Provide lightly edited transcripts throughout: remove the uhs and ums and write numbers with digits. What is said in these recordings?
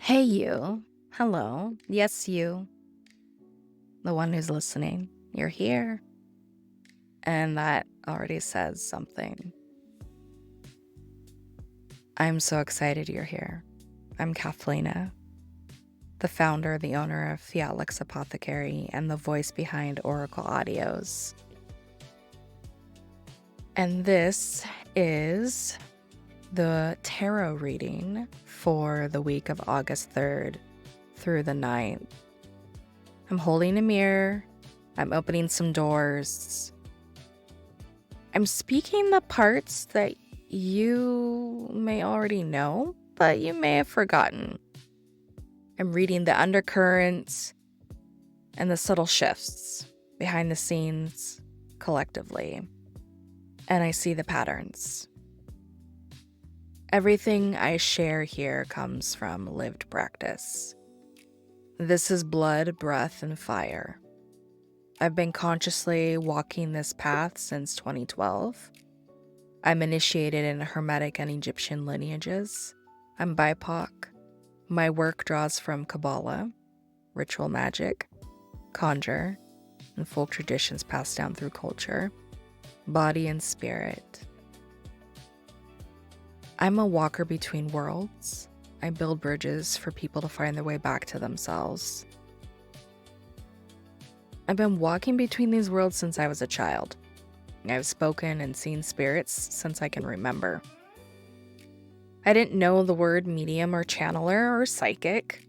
Hey, you. Hello. Yes, you. The one who's listening. You're here. And that already says something. I'm so excited you're here. I'm Cathelina, the founder, the owner of Fiat Apothecary, and the voice behind Oracle Audios. And this is the tarot reading for the week of August 3rd through the 9th. I'm holding a mirror. I'm opening some doors. I'm speaking the parts that you may already know, but you may have forgotten. I'm reading the undercurrents and the subtle shifts behind the scenes collectively. And I see the patterns. Everything I share here comes from lived practice. This is blood, breath, and fire. I've been consciously walking this path since 2012. I'm initiated in Hermetic and Egyptian lineages. I'm BIPOC. My work draws from Kabbalah, ritual magic, conjure, and folk traditions passed down through culture, body and spirit. I'm a walker between worlds. I build bridges for people to find their way back to themselves. I've been walking between these worlds since I was a child. I've spoken and seen spirits since I can remember. I didn't know the word medium or channeler or psychic.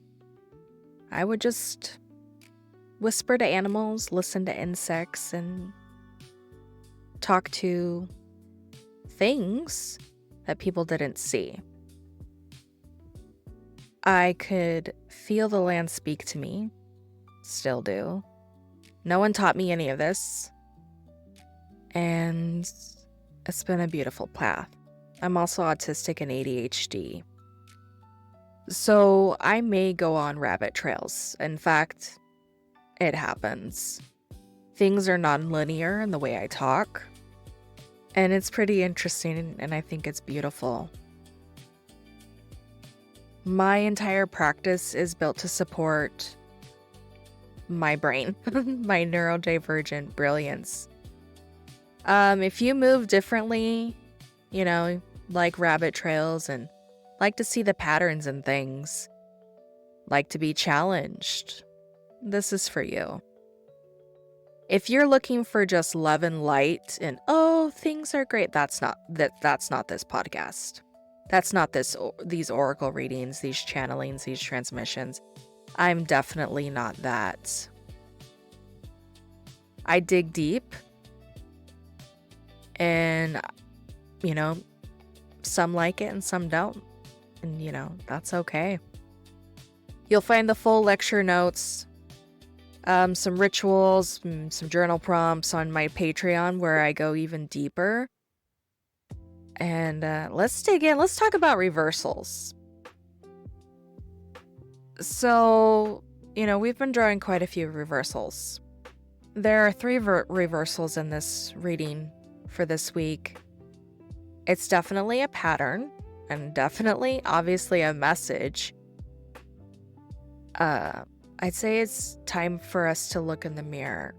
I would just whisper to animals, listen to insects, and talk to things that people didn't see. I could feel the land speak to me, still do. No one taught me any of this, and it's been a beautiful path. I'm also autistic and ADHD, so I may go on rabbit trails. In fact, it happens. Things are non-linear in the way I talk, and it's pretty interesting, and I think it's beautiful. My entire practice is built to support my brain, my neurodivergent brilliance. If you move differently, like rabbit trails and like to see the patterns in things, like to be challenged, this is for you. If you're looking for just love and light and, oh, things are great, that's not this podcast. That's not these oracle readings, these channelings, these transmissions. I'm definitely not that. I dig deep, and, some like it and some don't. And, that's okay. You'll find the full lecture notes, some rituals, some journal prompts on my Patreon where I go even deeper. And let's dig in. Let's talk about reversals. So, we've been drawing quite a few reversals. There are 3 reversals in this reading for this week. It's definitely a pattern and definitely, obviously, a message. I'd say it's time for us to look in the mirror.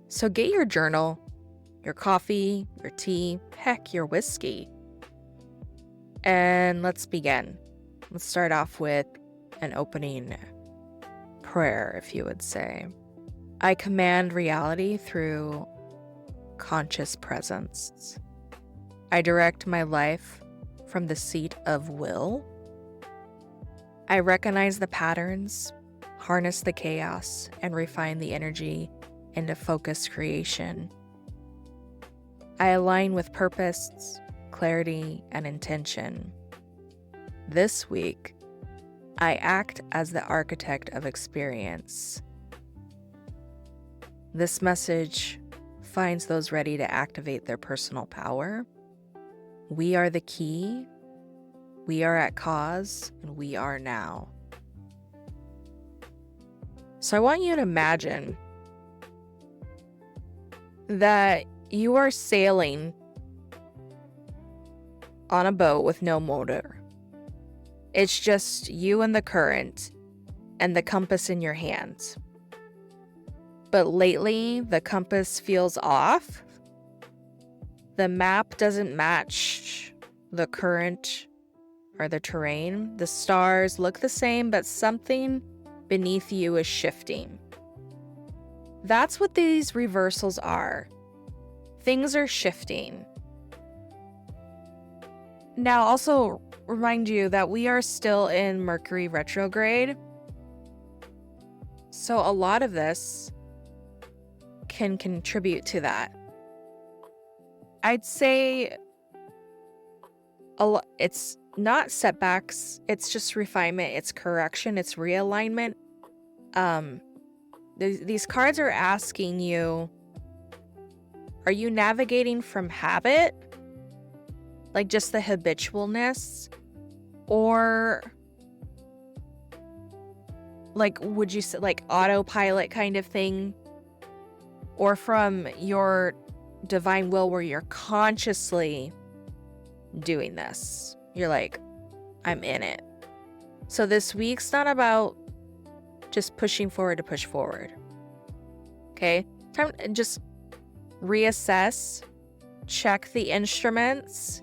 So get your journal, your coffee, your tea, heck, your whiskey. And let's begin. Let's start off with an opening prayer, if you would say. I command reality through conscious presence. I direct my life from the seat of will. I recognize the patterns, harness the chaos, and refine the energy into focused creation. I align with purpose, clarity, and intention. This week, I act as the architect of experience. This message finds those ready to activate their personal power. We are the key, we are at cause, and we are now. So I want you to imagine that you are sailing on a boat with no motor. It's just you and the current and the compass in your hands. But lately, the compass feels off. The map doesn't match the current or the terrain. The stars look the same, but something beneath you is shifting. That's what these reversals are. Things are shifting. Now, also remind you that we are still in Mercury retrograde. So a lot of this can contribute to that. I'd say it's not setbacks, it's just refinement, it's correction, it's realignment. These cards are asking you, are you navigating from habit? Like just the habitualness? Or like, would you say like autopilot kind of thing? Or from your divine will where you're consciously doing this? You're like, I'm in it. So this week's not about just pushing forward to push forward. Okay? Time to just reassess, check the instruments,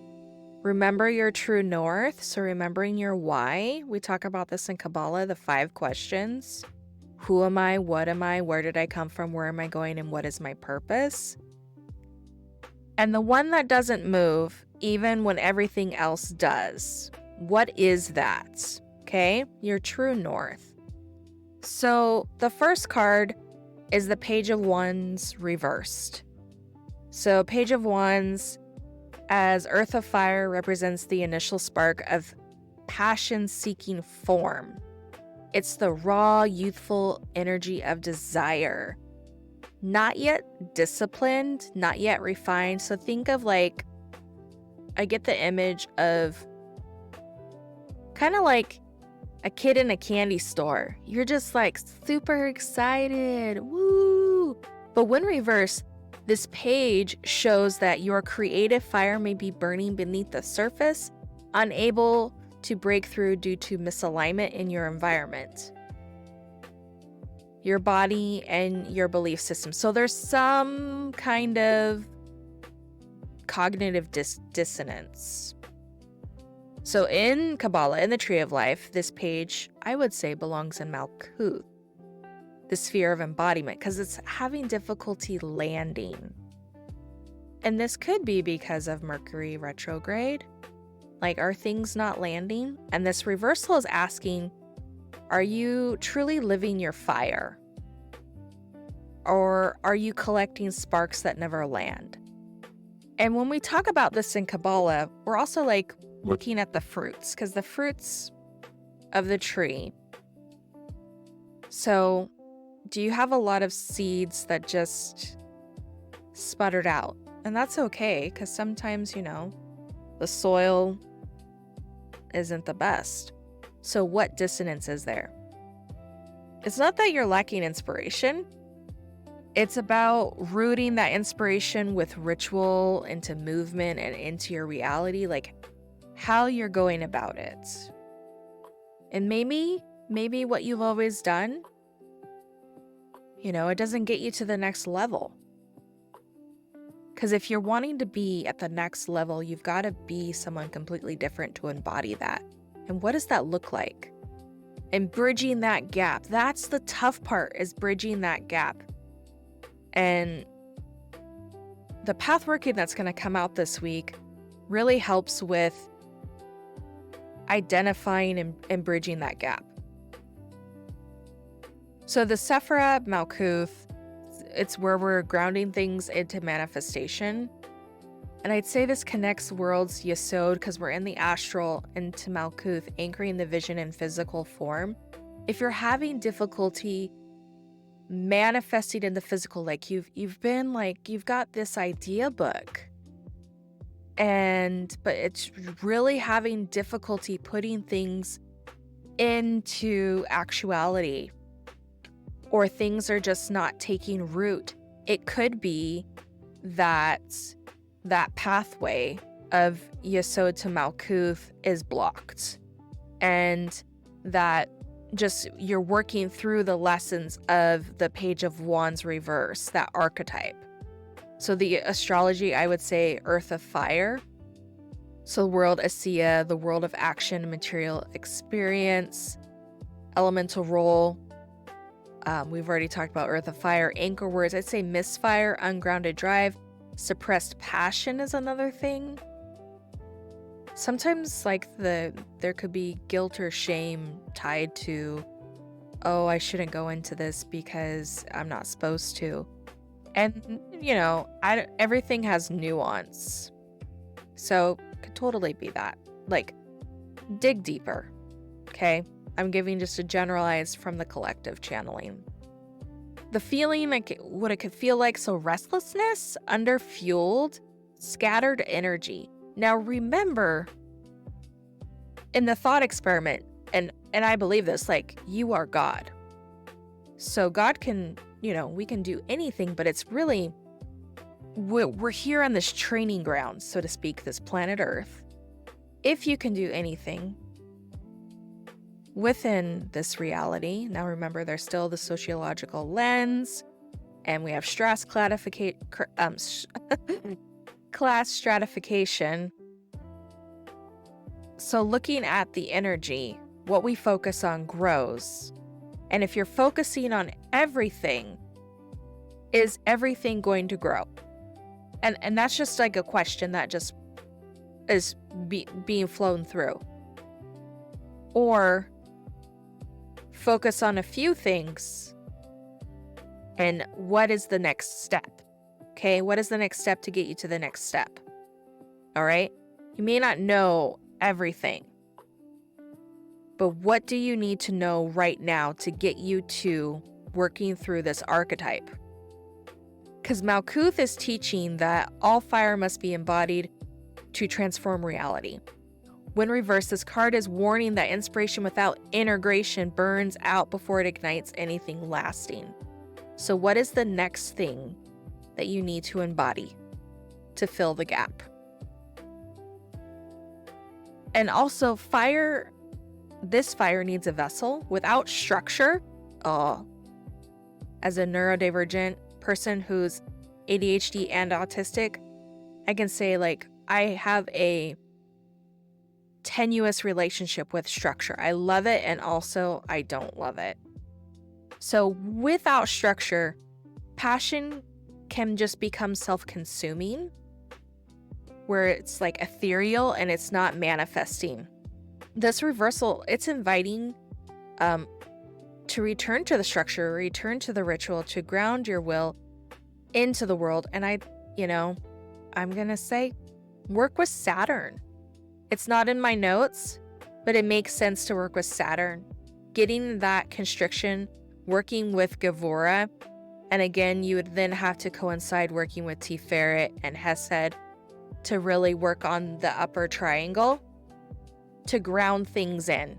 remember your true north. So remembering your why. We talk about this in Kabbalah, the 5 questions. Who am I? What am I? Where did I come from? Where am I going? And what is my purpose? And the one that doesn't move, even when everything else does. What is that? Okay? Your true north. So the first card is the Page of Wands reversed. So Page of Wands, as Earth of Fire, represents the initial spark of passion-seeking form. It's the raw, youthful energy of desire. Not yet disciplined, not yet refined. So think of like, I get the image of kind of like a kid in a candy store. You're just like super excited. Woo! But when reversed, this page shows that your creative fire may be burning beneath the surface, unable to break through due to misalignment in your environment, your body, and your belief system. So there's some kind of cognitive dissonance. So in Kabbalah, in the Tree of Life, this page, I would say, belongs in Malkuth, the sphere of embodiment, because it's having difficulty landing. And this could be because of Mercury retrograde. Like, are things not landing? And this reversal is asking, are you truly living your fire? Or are you collecting sparks that never land? And when we talk about this in Kabbalah, we're also like looking at the fruits, because the fruits of the tree. So do you have a lot of seeds that just sputtered out? And that's okay, because sometimes, the soil isn't the best. So what dissonance is there? It's not that you're lacking inspiration. It's about rooting that inspiration with ritual into movement and into your reality, like how you're going about it. And maybe what you've always done, it doesn't get you to the next level. Because if you're wanting to be at the next level, you've got to be someone completely different to embody that. And what does that look like? And bridging that gap. That's the tough part, is bridging that gap. And the path working that's going to come out this week really helps with identifying and bridging that gap. So the Sephira Malkuth, it's where we're grounding things into manifestation. And I'd say this connects worlds Yesod, because we're in the astral, into Malkuth, anchoring the vision in physical form. If you're having difficulty manifesting in the physical, like you've been like, you've got this idea book, but it's really having difficulty putting things into actuality, or things are just not taking root, it could be that pathway of Yesod to Malkuth is blocked. and that just you're working through the lessons of the Page of Wands reverse, that archetype. So the astrology, I would say earth of fire. So world Asiya, the world of action, material experience, elemental role. We've already talked about earth of fire. Anchor words, I'd say misfire, ungrounded drive, suppressed passion is another thing. Sometimes there could be guilt or shame tied to, oh, I shouldn't go into this because I'm not supposed to. And, everything has nuance. So could totally be that. Dig deeper. Okay? I'm giving just a generalized from the collective channeling. The feeling, what it could feel like, so restlessness, underfueled, scattered energy. Now remember, in the thought experiment, and I believe this, you are God. So God can, we can do anything, but it's really, we're here on this training ground, so to speak, this planet Earth. If you can do anything within this reality, now remember there's still the sociological lens, and we have class stratification. So looking at the energy, what we focus on grows. And if you're focusing on everything, is everything going to grow? And that's just a question that just is being flown through. Or focus on a few things, and what is the next step? Okay, what is the next step to get you to the next step? All right? You may not know everything, but what do you need to know right now to get you to working through this archetype? Because Malkuth is teaching that all fire must be embodied to transform reality. When reversed, this card is warning that inspiration without integration burns out before it ignites anything lasting. So what is the next thing that you need to embody to fill the gap? And also fire, this fire needs a vessel without structure. As a neurodivergent person who's ADHD and autistic, I can say I have a tenuous relationship with structure. I love it, and also I don't love it. So without structure, passion can just become self-consuming, where it's ethereal and it's not manifesting. This reversal, it's inviting to return to the structure, return to the ritual, to ground your will into the world. And I'm gonna say, work with Saturn. It's not in my notes, but it makes sense to work with Saturn. Getting that constriction, working with Gevura, and again, you would then have to coincide working with Tiferet and Hesed to really work on the upper triangle to ground things in.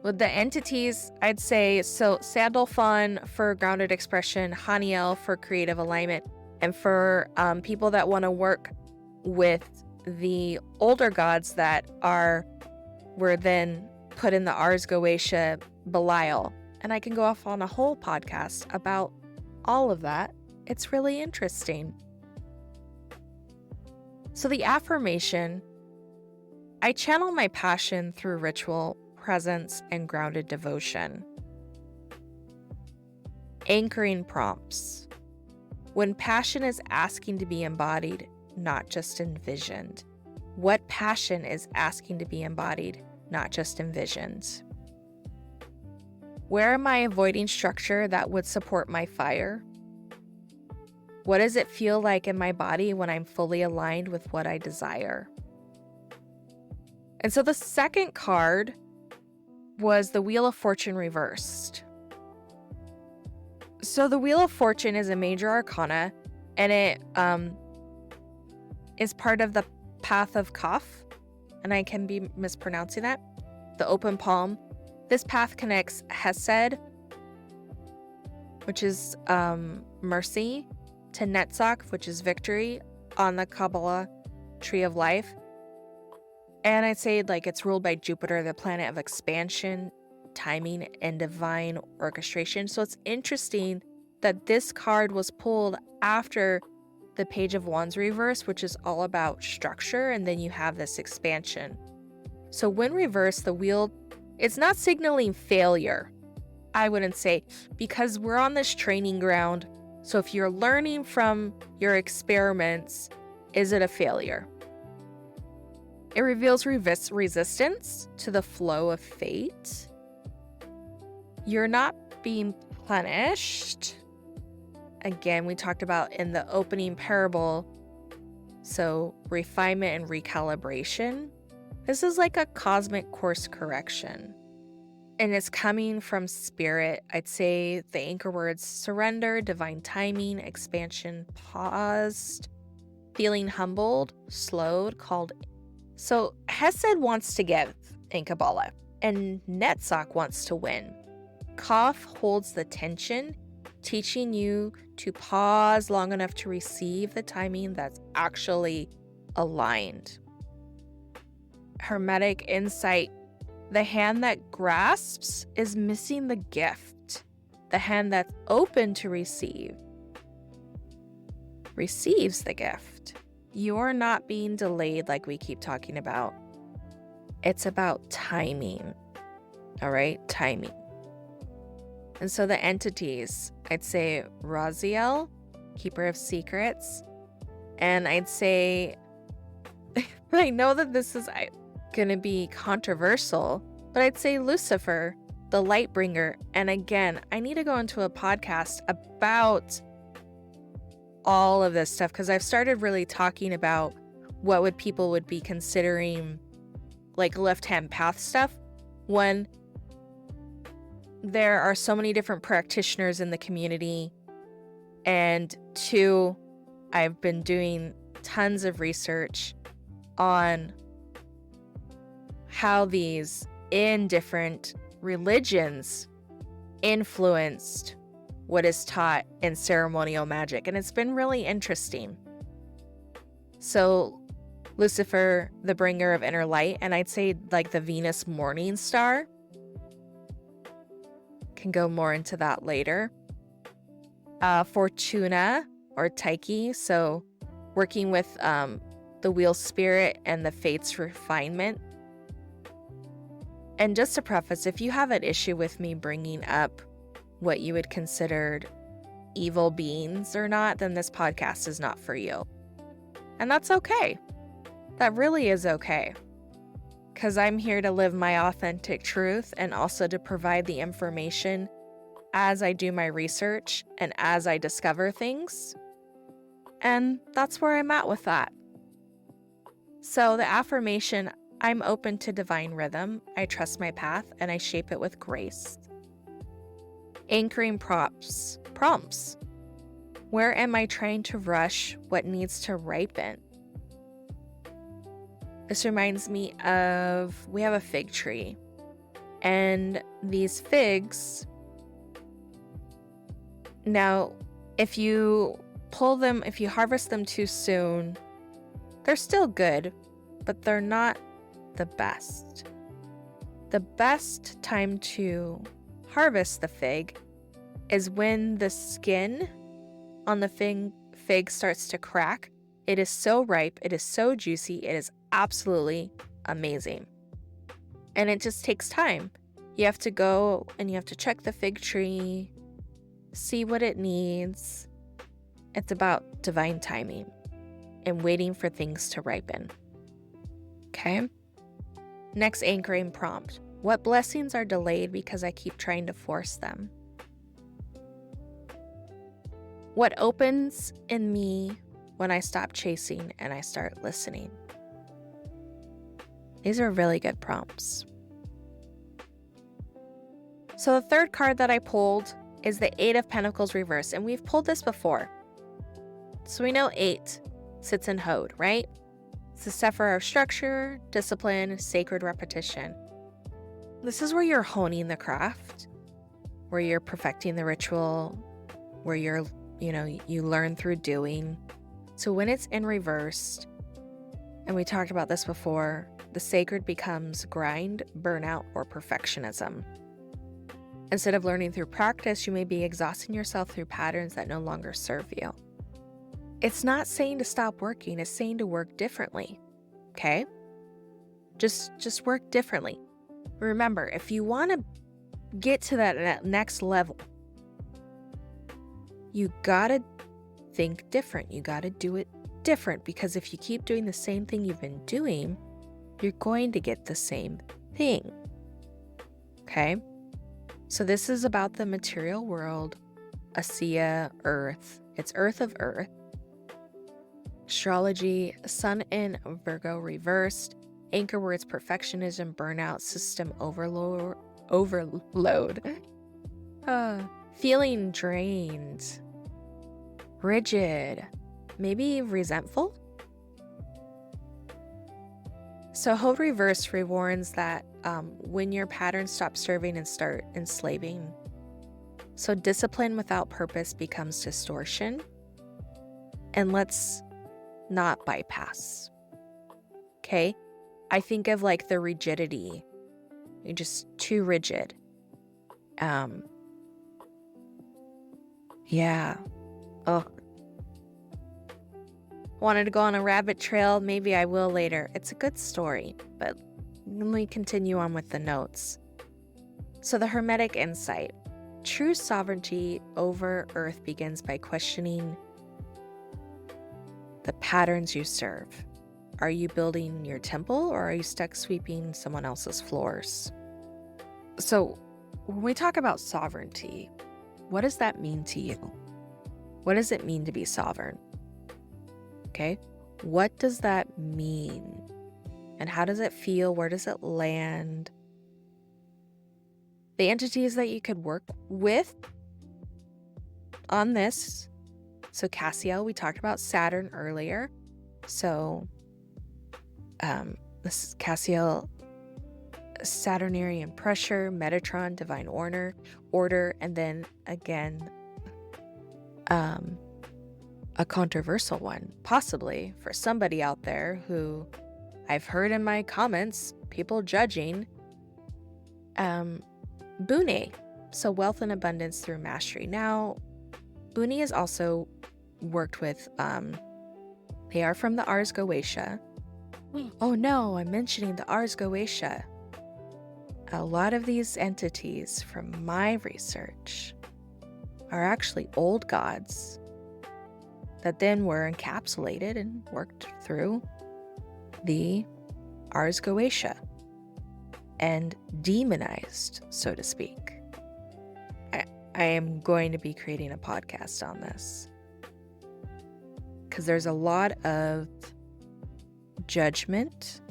With the entities, I'd say, so Sandalphon for grounded expression, Haniel for creative alignment, and for people that want to work with the older gods that were then put in the Ars Goetia, Belial. And I can go off on a whole podcast about all of that. It's really interesting. So the affirmation, I channel my passion through ritual, presence, and grounded devotion. Anchoring prompts. When passion is asking to be embodied, not just envisioned. What passion is asking to be embodied, not just envisioned? Where am I avoiding structure that would support my fire? What does it feel like in my body when I'm fully aligned with what I desire? And so the second card was the Wheel of Fortune reversed. So the Wheel of Fortune is a major arcana, and it is part of the Path of Kaf, and I can be mispronouncing that, the open palm. This path connects Hesed, which is mercy, to Netzach, which is victory on the Kabbalah tree of life. And I'd say like it's ruled by Jupiter, the planet of expansion, timing, and divine orchestration. So it's interesting that this card was pulled after the Page of Wands reverse, which is all about structure, and then you have this expansion. So when reversed, the wheel, it's not signaling failure, I wouldn't say, because we're on this training ground. So if you're learning from your experiments, is it a failure? It reveals resistance to the flow of fate. You're not being punished. Again, we talked about in the opening parable, so refinement and recalibration. This is like a cosmic course correction. And it's coming from spirit. I'd say the anchor words: surrender, divine timing, expansion, paused, feeling humbled, slowed, called. So Hesed wants to give in Kabbalah, and Netzach wants to win. Kaf holds the tension, teaching you to pause long enough to receive the timing that's actually aligned. Hermetic insight: the hand that grasps is missing the gift. The hand that's open to receive receives the gift. You're not being delayed like we keep talking about. It's about timing. All right, timing. And so the entities, I'd say Raziel, keeper of secrets. And I'd say, I know that this is going to be controversial, but I'd say Lucifer, the light bringer. And again, I need to go into a podcast about all of this stuff, because I've started really talking about what people would be considering like left-hand path stuff, when there are so many different practitioners in the community. And two, I've been doing tons of research on how these in different religions influenced what is taught in ceremonial magic. And it's been really interesting. So Lucifer, the bringer of inner light, and I'd say like the Venus morning star. Can go more into that later. Fortuna or Tyche, so working with the wheel spirit and the fates refinement. And just to preface, if you have an issue with me bringing up what you would consider evil beings or not, then this podcast is not for you. And that's okay. That really is okay. Because I'm here to live my authentic truth and also to provide the information as I do my research and as I discover things. And that's where I'm at with that. So the affirmation: I'm open to divine rhythm, I trust my path, and I shape it with grace. Anchoring prompts. Where am I trying to rush what needs to ripen? This reminds me of, we have a fig tree, and these figs, now if you pull them, if you harvest them too soon, they're still good, but they're not the best. The best time to harvest the fig is when the skin on the fig starts to crack. It is so ripe, it is so juicy, it is absolutely amazing. And it just takes time. You have to go and you have to check the fig tree, see what it needs. It's about divine timing and waiting for things to ripen. Okay? Next anchoring prompt. What blessings are delayed because I keep trying to force them? What opens in me when I stop chasing and I start listening? These are really good prompts. So the third card that I pulled is the Eight of Pentacles Reversed, and we've pulled this before. So we know 8 sits in Hod, right? It's the Sephirah of structure, discipline, sacred repetition. This is where you're honing the craft, where you're perfecting the ritual, where you learn through doing. So when it's in reversed, and we talked about this before, the sacred becomes grind, burnout, or perfectionism. Instead of learning through practice, you may be exhausting yourself through patterns that no longer serve you. It's not saying to stop working, it's saying to work differently, okay? Just work differently. Remember, if you want to get to that next level, you gotta think different. You gotta do it different, because if you keep doing the same thing you've been doing, you're going to get the same thing, okay? So this is about the material world, Asiya, Earth. It's Earth of Earth. Astrology, Sun in Virgo reversed. Anchor words, perfectionism, burnout, system overload. Feeling drained, rigid, maybe resentful. So Hold Reverse rewarns that when your patterns stop serving and start enslaving. So discipline without purpose becomes distortion. And let's not bypass. Okay? I think of like the rigidity. You're just too rigid. Yeah. Oh. Wanted to go on a rabbit trail. Maybe I will later. It's a good story, but let me continue on with the notes. So the Hermetic insight. True sovereignty over Earth begins by questioning the patterns you serve. Are you building your temple, or are you stuck sweeping someone else's floors? So when we talk about sovereignty, what does that mean to you? What does it mean to be sovereign? Okay, what does that mean? And how does it feel? Where does it land? The entities that you could work with on this. So Cassiel, we talked about Saturn earlier. So this is Cassiel, Saturnarian pressure, Metatron, divine order, and then again, a controversial one, possibly for somebody out there who I've heard in my comments, people judging, Bune. So wealth and abundance through mastery. Now, Bune is also worked with, they are from the Ars Goetia. Oh no, I'm mentioning the Ars Goetia. A lot of these entities from my research are actually old gods that then were encapsulated and worked through the Ars Goetia and demonized, so to speak. I am going to be creating a podcast on this because there's a lot of judgment,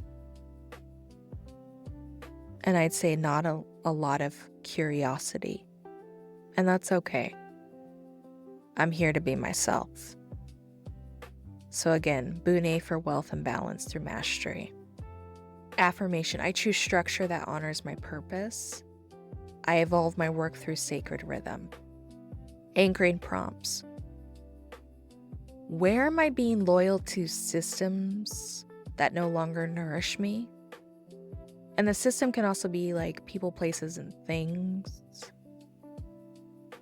and I'd say not a lot of curiosity, and that's okay. I'm here to be myself. So again, Bune for wealth and balance through mastery. Affirmation, I choose structure that honors my purpose. I evolve my work through sacred rhythm. Anchoring prompts. Where am I being loyal to systems that no longer nourish me? And the system can also be like people, places, and things.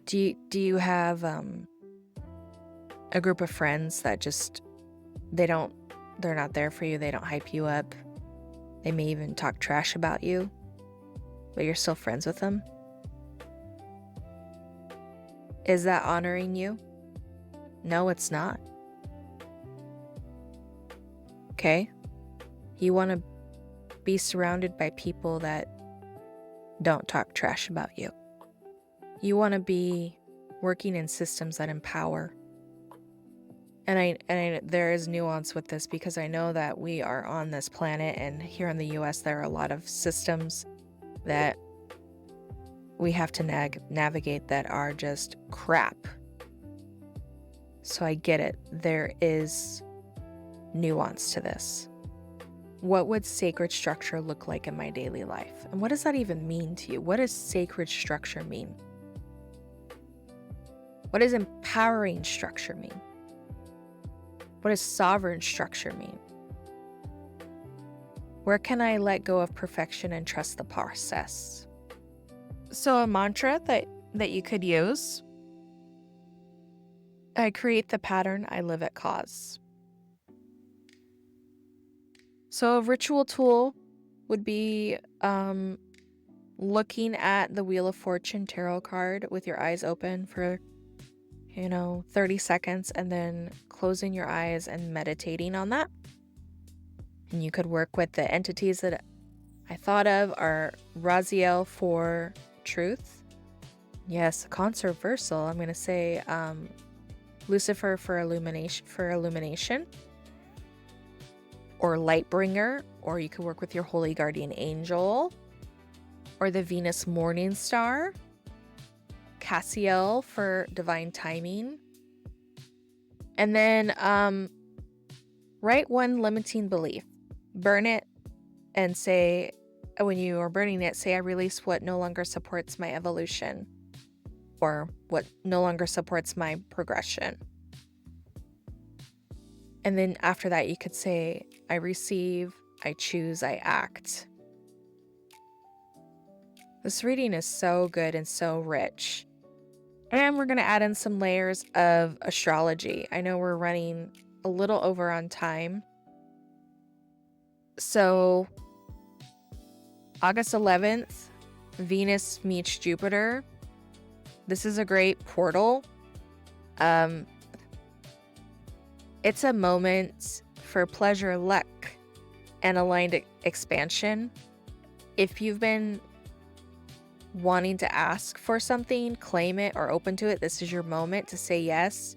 Do you have a group of friends that just they're not there for you, they don't hype you up, they may even talk trash about you, but you're still friends with them? Is that honoring you? No, it's not. Okay? You want to be surrounded by people that don't talk trash about you. You want to be working in systems that empower. And I there is nuance with this, because I know that we are on this planet, and here in the US there are a lot of systems that we have to navigate that are just crap. So I get it. There is nuance to this. What would sacred structure look like in my daily life? And what does that even mean to you? What does sacred structure mean? What does empowering structure mean? What does sovereign structure mean? Where can I let go of perfection and trust the process? So a mantra that you could use: I create the pattern, I live at cause. So a ritual tool would be looking at the Wheel of Fortune tarot card with your eyes open for 30 seconds, and then closing your eyes and meditating on that. And you could work with the entities that I thought of are Raziel for truth. Yes, concept reversal. I'm going to say Lucifer for illumination. Or Lightbringer. Or you could work with your holy guardian angel. Or the Venus morning star. Cassiel for divine timing. And then write one limiting belief. Burn it and say, when you are burning it, say, I release what no longer supports my evolution, or what no longer supports my progression. And then after that, you could say, I receive, I choose, I act. This reading is so good and so rich. And we're going to add in some layers of astrology. I know we're running a little over on time. So August 11th, Venus meets Jupiter. This is a great portal. It's a moment for pleasure, luck, and aligned expansion. If you've been wanting to ask for something, claim it, or open to it, this is your moment to say yes.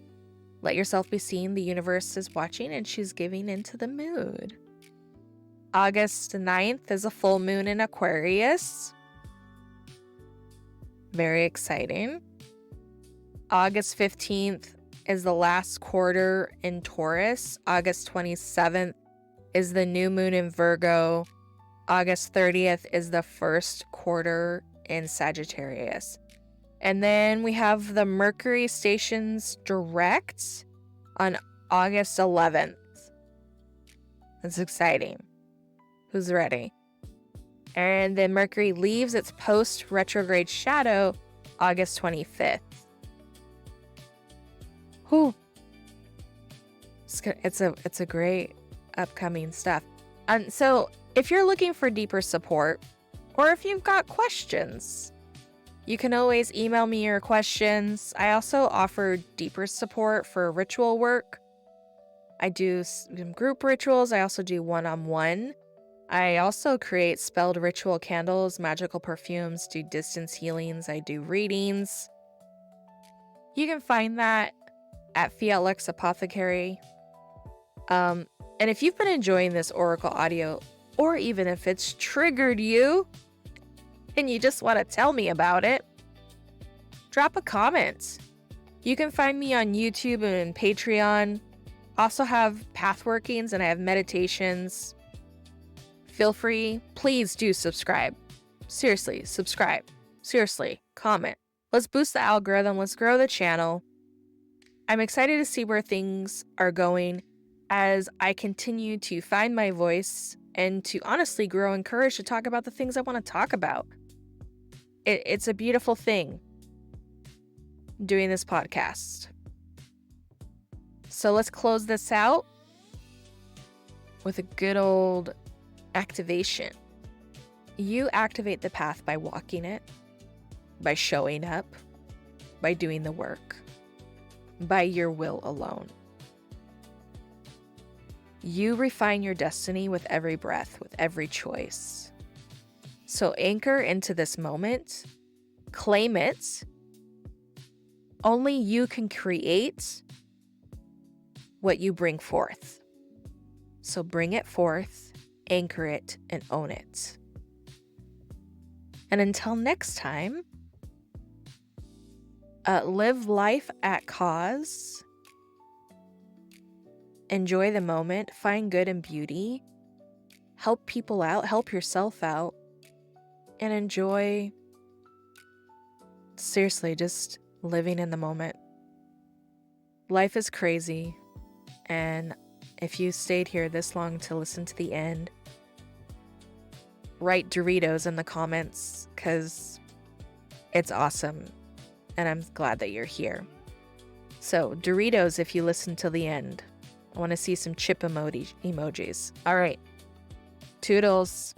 Let yourself be seen. The universe is watching and she's giving into the mood. August 9th is a full moon in Aquarius. Very exciting. August 15th is the last quarter in Taurus. August 27th is the new moon in Virgo. August 30th is the first quarter in Sagittarius. And then we have the Mercury stations direct on August 11th. That's exciting. Who's ready? And then Mercury leaves its post-retrograde shadow August 25th. Whew. It's a great upcoming stuff. And so if you're looking for deeper support, or if you've got questions, you can always email me your questions. I also offer deeper support for ritual work. I do some group rituals. I also do one-on-one. I also create spelled ritual candles, magical perfumes, do distance healings. I do readings. You can find that at Fiat Lux Apothecary. And if you've been enjoying this Oracle audio, or even if it's triggered you and you just want to tell me about it, drop a comment. You can find me on YouTube and Patreon. Also have path workings and I have meditations. Feel free. Please do subscribe. Seriously, subscribe. Seriously, comment. Let's boost the algorithm. Let's grow the channel. I'm excited to see where things are going as I continue to find my voice and to honestly grow in courage to talk about the things I want to talk about. It's a beautiful thing doing this podcast. So let's close this out with a good old activation. You activate the path by walking it, by showing up, by doing the work, by your will alone. You refine your destiny with every breath, with every choice. So anchor into this moment, claim it. Only you can create what you bring forth. So bring it forth, anchor it, and own it. And until next time, live life at cause. Enjoy the moment, find good and beauty, help people out, help yourself out, and enjoy, seriously, just living in the moment. Life is crazy, and if you stayed here this long to listen to the end, write Doritos in the comments because it's awesome. And I'm glad that you're here. So Doritos, if you listen till the end. I want to see some chip emojis. All right. Toodles.